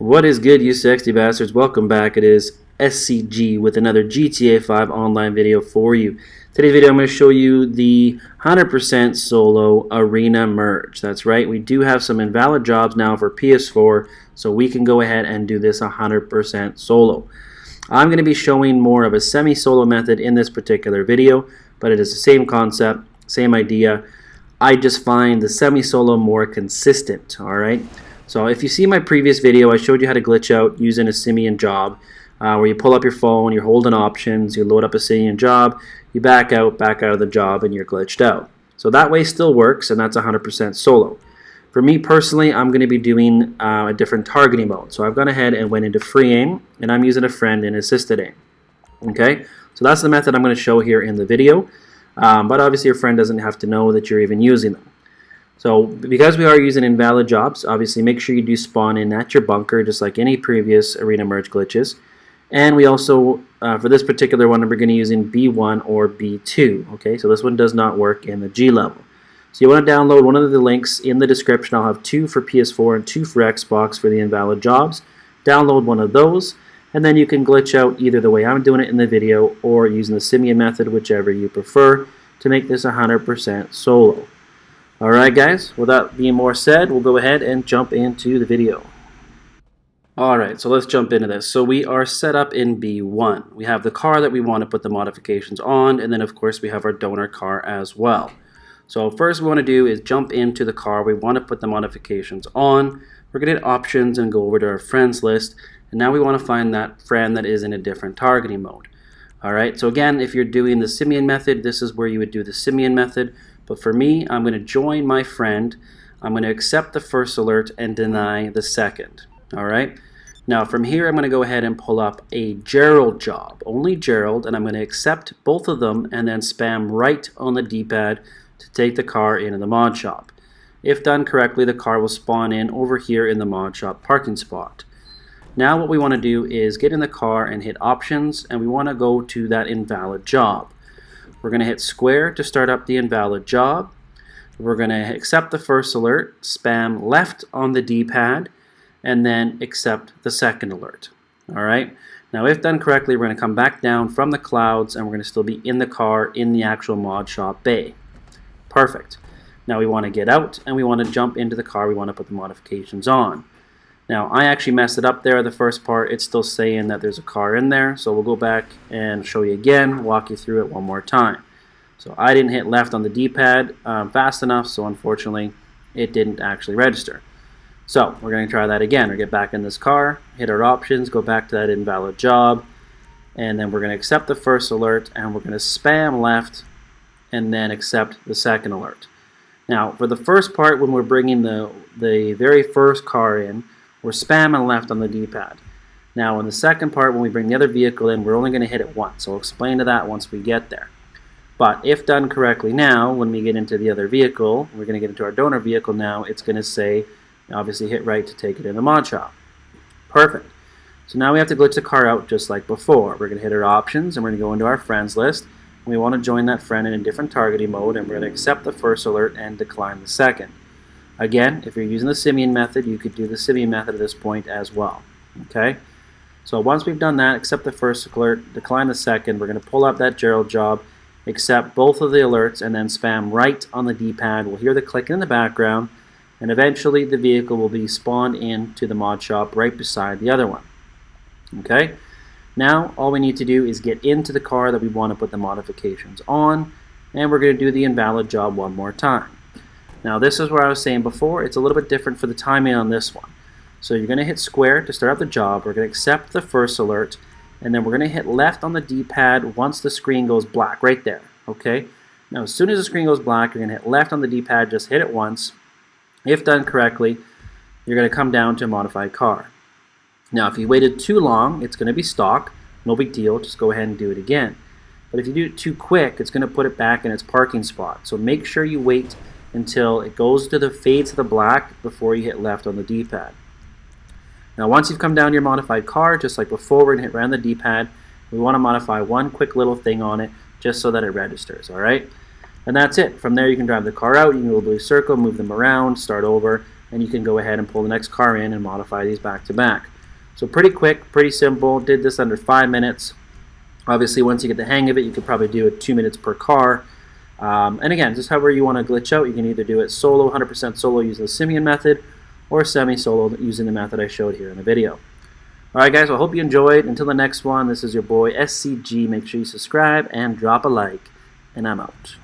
What is good, you sexy bastards? Welcome back. It is SCG with another GTA 5 online video for you. Today's video I'm going to show you the 100% solo arena merge. That's right, we do have some invalid jobs now for PS4, so we can go ahead and do this 100% solo. I'm going to be showing more of a semi-solo method in this particular video, but it is the same concept, same idea. I just find the semi-solo more consistent, alright? So if you see my previous video, I showed you how to glitch out using a simian job, where you pull up your phone, you're holding options, you load up a simian job, you back out of the job, and you're glitched out. So that way still works, and that's 100% solo. For me personally, I'm going to be doing a different targeting mode. So I've gone ahead and went into free aim, and I'm using a friend in assisted aim. Okay, so that's the method I'm going to show here in the video, but obviously your friend doesn't have to know that you're even using them. So because we are using invalid jobs, obviously make sure you do spawn in at your bunker just like any previous arena merge glitches. And we also, for this particular one, we're going to use in B1 or B2. Okay, so this one does not work in the G level. So you want to download one of the links in the description. I'll have 2 for PS4 and 2 for Xbox for the invalid jobs. Download one of those, and then you can glitch out either the way I'm doing it in the video or using the simian method, whichever you prefer, to make this 100% solo. Alright guys, with that being more said, we'll go ahead and jump into the video. Alright, so let's jump into this. So we are set up in B1. We have the car that we want to put the modifications on, and then of course we have our donor car as well. So first we want to do is jump into the car we want to put the modifications on. We're going to hit options and go over to our friends list, and now we want to find that friend that is in a different targeting mode. Alright, so again, if you're doing the simian method, this is where you would do the simian method. But for me, I'm going to join my friend, I'm going to accept the first alert and deny the second. Alright? Now from here I'm going to go ahead and pull up a Gerald job, only Gerald, and I'm going to accept both of them and then spam right on the D-pad to take the car into the mod shop. If done correctly, the car will spawn in over here in the mod shop parking spot. Now what we want to do is get in the car and hit options, and we want to go to that invalid job. We're going to hit square to start up the invalid job. We're going to accept the first alert, spam left on the D-pad, and then accept the second alert. Alright, now if done correctly, we're going to come back down from the clouds and we're going to still be in the car in the actual mod shop bay. Perfect. Now we want to get out and we want to jump into the car we want to put the modifications on. Now I actually messed it up there, the first part. It's still saying that there's a car in there, so we'll go back and show you again, walk you through it one more time. So I didn't hit left on the D-pad fast enough, so unfortunately it didn't actually register. So we're going to try that again. We'll get back in this car, hit our options, go back to that invalid job, and then we're going to accept the first alert and we're going to spam left and then accept the second alert. Now for the first part, when we're bringing the very first car in, we're spamming left on the D-pad. Now in the second part, when we bring the other vehicle in, we're only going to hit it once. So I'll explain to that once we get there. But if done correctly now, when we get into the other vehicle, we're going to get into our donor vehicle now, it's going to say, obviously hit right to take it in the mod shop. Perfect. So now we have to glitch the car out just like before. We're going to hit our options and we're going to go into our friends list. We want to join that friend in a different targeting mode, and we're going to accept the first alert and decline the second. Again, if you're using the simian method, you could do the simian method at this point as well. Okay? So once we've done that, accept the first alert, decline the second, we're going to pull up that Gerald job, accept both of the alerts, and then spam right on the D-pad. We'll hear the clicking in the background, and eventually the vehicle will be spawned into the mod shop right beside the other one. Okay? Now, all we need to do is get into the car that we want to put the modifications on, and we're going to do the invalid job one more time. Now this is where I was saying before, it's a little bit different for the timing on this one. So you're going to hit square to start up the job, we're going to accept the first alert, and then we're going to hit left on the D-pad once the screen goes black, right there. Okay? Now as soon as the screen goes black, you're going to hit left on the D-pad, just hit it once. If done correctly, you're going to come down to modify car. Now if you waited too long, it's going to be stock, no big deal, just go ahead and do it again. But if you do it too quick, it's going to put it back in its parking spot. So make sure you wait until it goes to the fade to the black before you hit left on the D-pad. Now once you've come down to your modified car, just like before, we're going to hit right on the D-pad. We want to modify one quick little thing on it just so that it registers, alright? And that's it. From there you can drive the car out, you can do a blue circle, move them around, start over, and you can go ahead and pull the next car in and modify these back to back. So pretty quick, pretty simple. Did this under 5 minutes. Obviously, once you get the hang of it, you could probably do it 2 minutes per car. And again, just however you want to glitch out, you can either do it solo, 100% solo using the Simian method, or semi-solo using the method I showed here in the video. Alright guys, well, I hope you enjoyed. Until the next one, this is your boy SCG. Make sure you subscribe and drop a like, and I'm out.